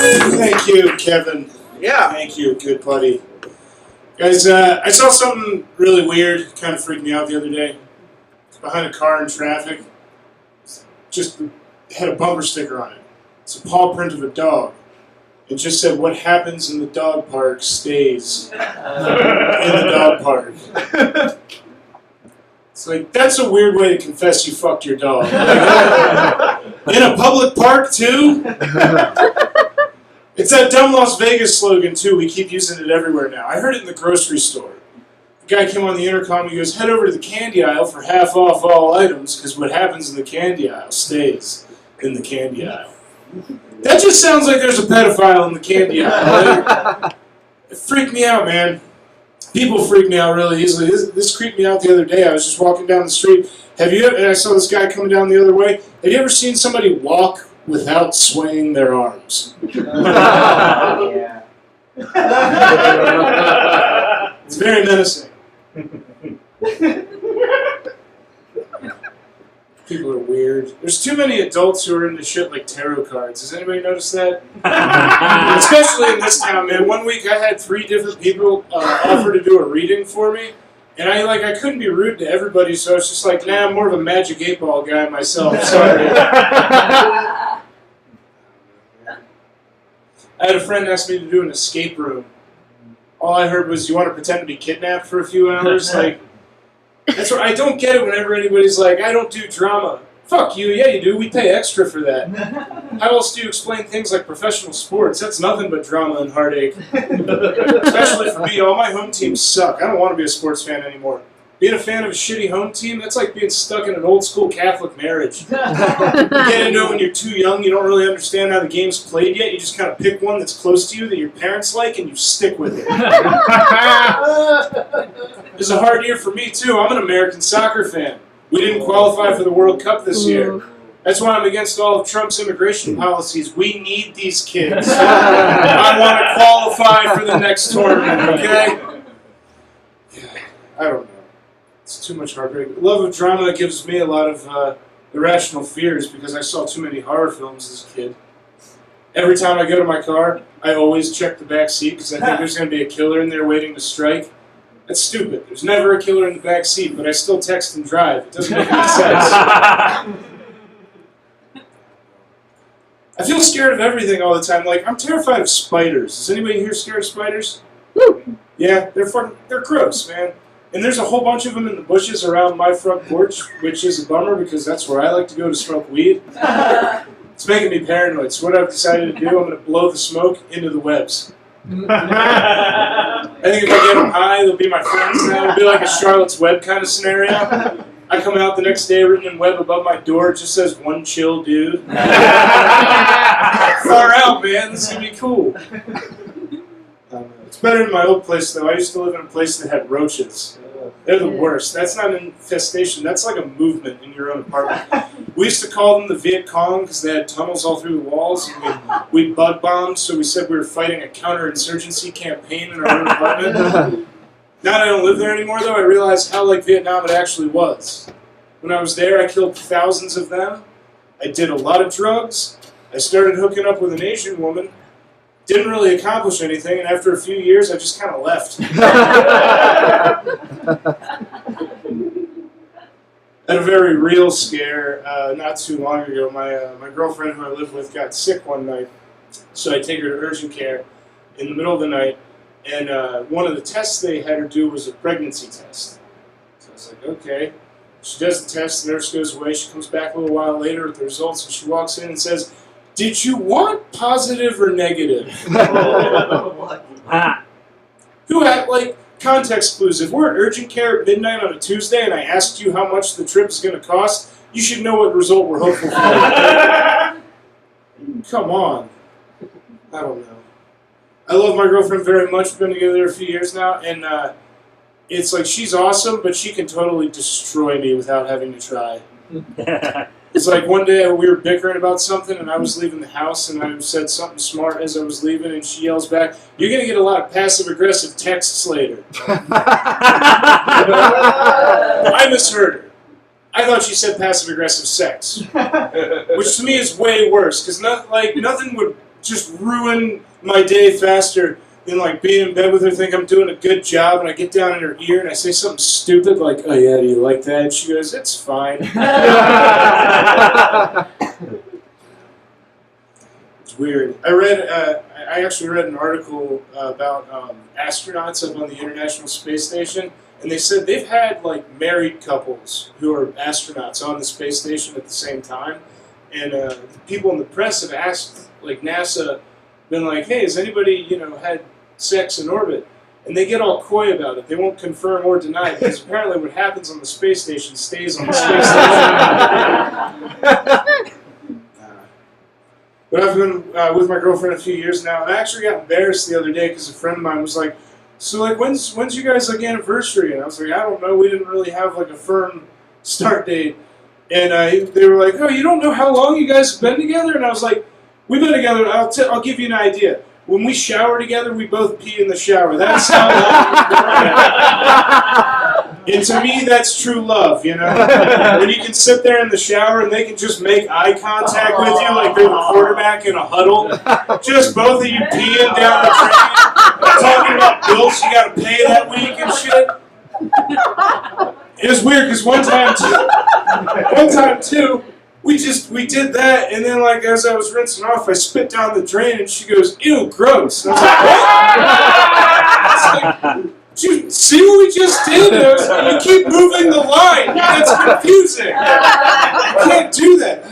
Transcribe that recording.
Thank you, Kevin. Yeah. Thank you, good buddy. Guys, I saw something really weird, kind of freaked me out the other day. It's behind a car in traffic. Just had a bumper sticker on it. It's a paw print of a dog. It just said, "What happens in the dog park stays in the dog park." It's like, that's a weird way to confess you fucked your dog. Like, in a public park, too? It's that dumb Las Vegas slogan, too. We keep using it everywhere now. I heard it in the grocery store. The guy came on the intercom, he goes, "Head over to the candy aisle for half off all items, because what happens in the candy aisle stays in the candy aisle." That just sounds like there's a pedophile in the candy aisle. Right? It freaked me out, man. People freak me out really easily. This creeped me out the other day. I was just walking down the street. And I saw this guy coming down the other way. Have you ever seen somebody walk without swaying their arms? Yeah. It's very menacing. People are weird. There's too many adults who are into shit like tarot cards. Has anybody noticed that? Especially in this town, man. One week I had 3 different people offer to do a reading for me. And I couldn't be rude to everybody, so I was just like, nah, I'm more of a Magic 8-Ball guy myself. Sorry. I had a friend ask me to do an escape room. All I heard was, "You want to pretend to be kidnapped for a few hours?" Like, that's what I don't get it whenever anybody's like, "I don't do drama." Fuck you, yeah you do. We pay extra for that. How else do you explain things like professional sports? That's nothing but drama and heartache. Especially for me, all my home teams suck. I don't want to be a sports fan anymore. Being a fan of a shitty home team, that's like being stuck in an old school Catholic marriage. You get into it when you're too young, you don't really understand how the game's played yet, you just kind of pick one that's close to you that your parents like and you stick with it. It was a hard year for me too. I'm an American soccer fan. We didn't qualify for the World Cup this year. That's why I'm against all of Trump's immigration policies. We need these kids. I want to qualify for the next tournament, okay? I don't know. It's too much heartbreak. Love of drama gives me a lot of irrational fears because I saw too many horror films as a kid. Every time I go to my car, I always check the back seat because I think there's going to be a killer in there waiting to strike. That's stupid. There's never a killer in the back seat, but I still text and drive. It doesn't make any sense. I feel scared of everything all the time. Like, I'm terrified of spiders. Is anybody here scared of spiders? Yeah, they're gross, man. And there's a whole bunch of them in the bushes around my front porch, which is a bummer because that's where I like to go to smoke weed. It's making me paranoid. So what I've decided to do, I'm going to blow the smoke into the webs. I think if I get them high, they'll be my friends now. It'll be like a Charlotte's Web kind of scenario. I come out the next day, written in web above my door, it just says, "One chill dude." Far out, man. This is going to be cool. It's better than my old place, though. I used to live in a place that had roaches. They're the worst. That's not an infestation. That's like a movement in your own apartment. We used to call them the Viet Cong because they had tunnels all through the walls. And we bug bombed, so we said we were fighting a counterinsurgency campaign in our own apartment. Now that I don't live there anymore, though, I realize how like Vietnam it actually was. When I was there, I killed thousands of them. I did a lot of drugs. I started hooking up with an Asian woman. Didn't really accomplish anything, and after a few years, I just kind of left. Had a very real scare not too long ago. My girlfriend who I live with got sick one night, so I take her to urgent care in the middle of the night, and one of the tests they had her do was a pregnancy test. So I was like, okay. She does the test, the nurse goes away, she comes back a little while later with the results, and she walks in and says, "Did you want positive or negative?" Who had, like, context clues. If we're at urgent care at midnight on a Tuesday and I asked you how much the trip is going to cost, you should know what result we're hopeful for. Come on. I don't know. I love my girlfriend very much. We've been together a few years now, and it's like she's awesome, but she can totally destroy me without having to try. It's like one day we were bickering about something, and I was leaving the house, and I said something smart as I was leaving, and she yells back, "You're going to get a lot of passive-aggressive texts later." I misheard her. I thought she said passive-aggressive sex, which to me is way worse, because nothing would just ruin my day faster than like being in bed with her, think I'm doing a good job, and I get down in her ear and I say something stupid like, "Oh yeah, do you like that?" And she goes, "It's fine." It's weird. I actually read an article about astronauts up on the International Space Station, and they said they've had like married couples who are astronauts on the space station at the same time, and people in the press have asked like NASA, been like, "Hey, has anybody had sex in orbit?" And they get all coy about it. They won't confirm or deny it, because apparently what happens on the space station stays on the space station. But I've been with my girlfriend a few years now, and I actually got embarrassed the other day because a friend of mine was like, "So like when's you guys like anniversary?" And I was like, "I don't know. We didn't really have like a firm start date." And they were like, "Oh, you don't know how long you guys have been together?" And I was like, "We've been together. I'll give you an idea. When we shower together, we both pee in the shower. That's how long we've been together." And to me, that's true love, When you can sit there in the shower and they can just make eye contact with you like they're the quarterback in a huddle. Just both of you peeing down the drain, talking about bills you got to pay that week and shit. It was weird because one time too, we did that, and then like as I was rinsing off, I spit down the drain, and she goes, "Ew, gross." And I was like, "What?" I was like, "Do you see what we just did?" And I was like, "You keep moving the line. That's confusing. You can't do that."